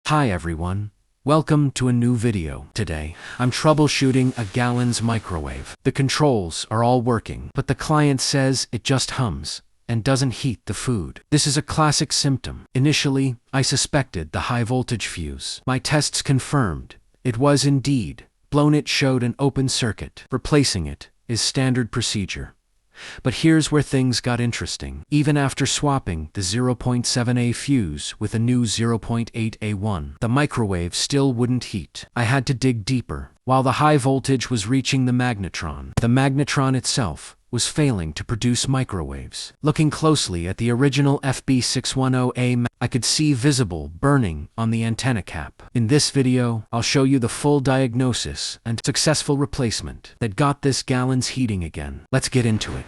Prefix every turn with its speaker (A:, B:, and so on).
A: Hi everyone, welcome to a new video. Today, I'm troubleshooting a Galanz microwave. The controls are all working, but the client says it just hums and doesn't heat the food. This is a classic symptom. Initially, I suspected the high voltage fuse. My tests confirmed it was indeed blown. It showed an open circuit. Replacing it is standard procedure. But here's where things got interesting. Even after swapping the 0.7A fuse with a new 0.8A1, the microwave still wouldn't heat. I had to dig deeper. While the high voltage was reaching the magnetron itself was failing to produce microwaves. Looking closely at the original FB610A, I could see visible burning on the antenna cap. In this video, I'll show you the full diagnosis and successful replacement that got this Galanz heating again. Let's get into it.